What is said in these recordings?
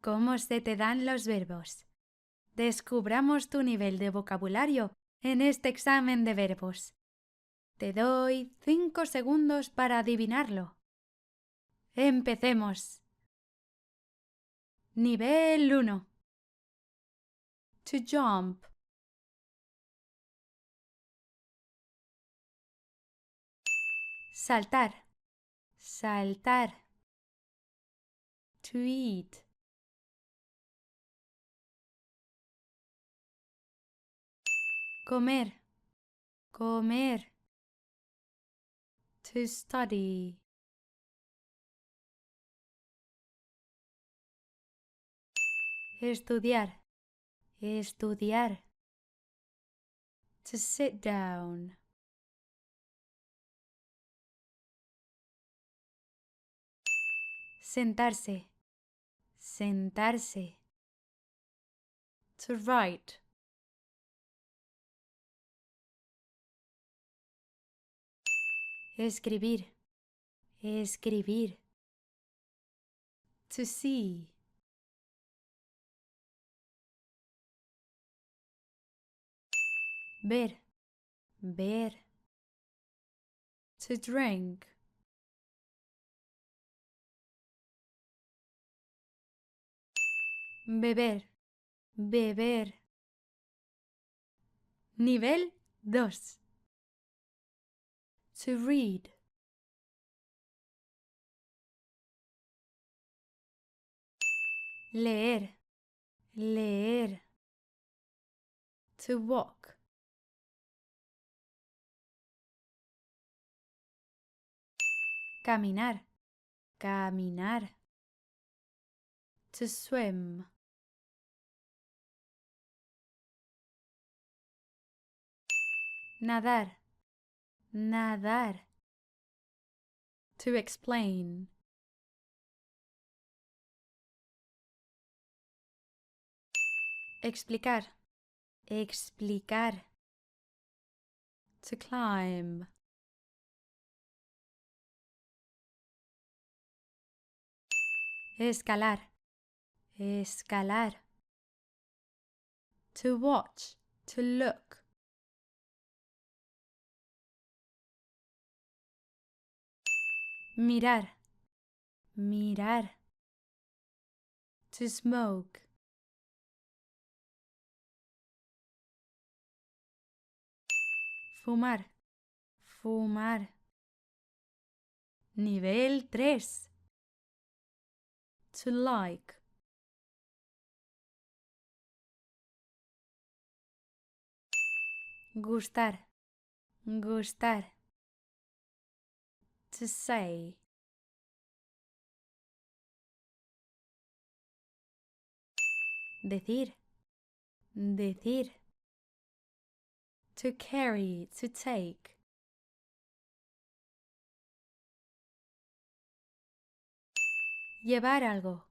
cómo se te dan los verbos. Descubramos tu nivel de vocabulario en este examen de verbos. Te doy 5 segundos para adivinarlo. Empecemos. Nivel 1. To jump. Saltar. Saltar. To eat. Comer. Comer. To study. Estudiar. Estudiar. To sit down. Sentarse. Sentarse. To write. Escribir. Escribir. To see. Ver. Ver. To drink. Beber. Beber. Nivel 2. To read. Leer. Leer. To walk. Caminar. Caminar. To swim. Nadar. Nadar. To explain. Explicar. Explicar. To climb. Escalar. Escalar. To watch. To look. Mirar. Mirar. To smoke. Fumar. Fumar. Nivel 3. To like. Gustar. Gustar. To say. Decir. Decir. To carry. To take. Llevar algo.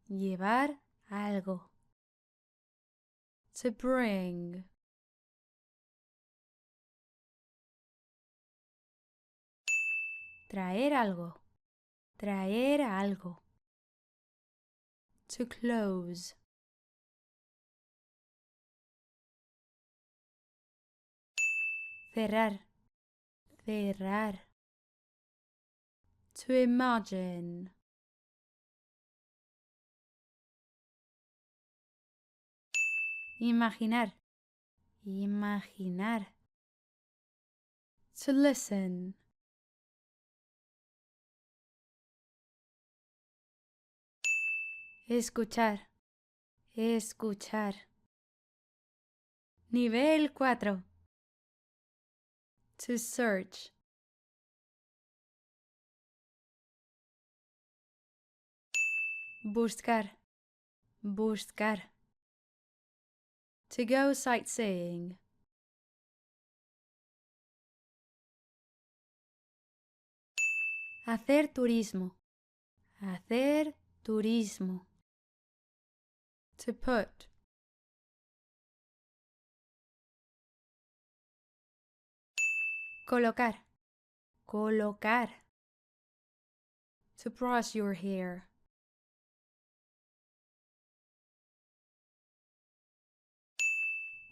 Llevar algo. To bring. Traer algo. Traer algo. To close. Cerrar. Cerrar. To imagine. Imaginar. Imaginar. To listen. Escuchar. Escuchar. Nivel 4. To search. Buscar. Buscar. To go sightseeing. Hacer turismo. Hacer turismo. To put. Colocar. Colocar. To brush your hair.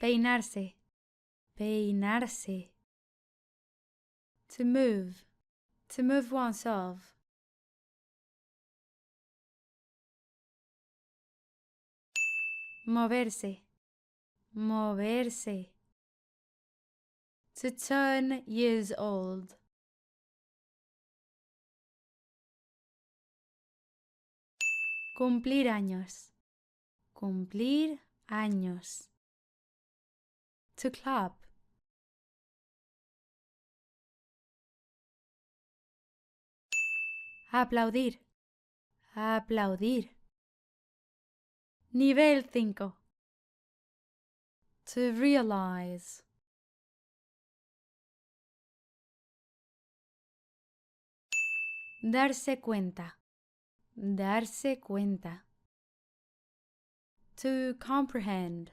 Peinarse, peinarse. To move oneself. Moverse, moverse. To turn years old. Cumplir años, cumplir años. To clap. Aplaudir, aplaudir. Nivel 5. To realize. Darse cuenta, darse cuenta. To comprehend.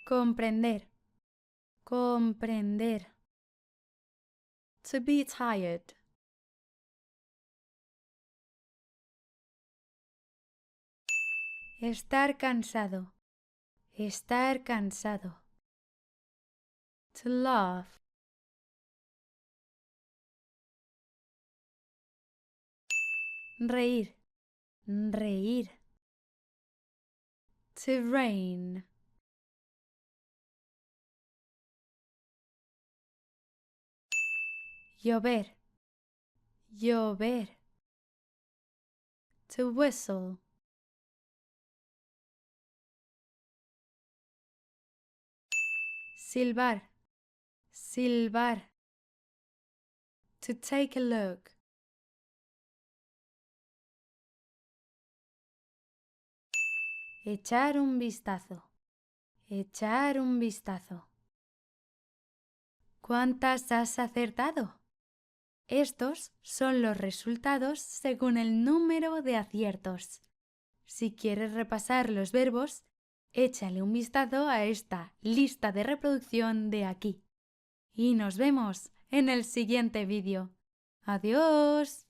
Comprender, comprender. To be tired. Estar cansado, estar cansado. To laugh. Reír, reír. To rain. Llover, llover. To whistle. Silbar, silbar. To take a look. Echar un vistazo, echar un vistazo. ¿Cuántas has acertado? Estos son los resultados según el número de aciertos. Si quieres repasar los verbos, échale un vistazo a esta lista de reproducción de aquí. Y nos vemos en el siguiente vídeo. ¡Adiós!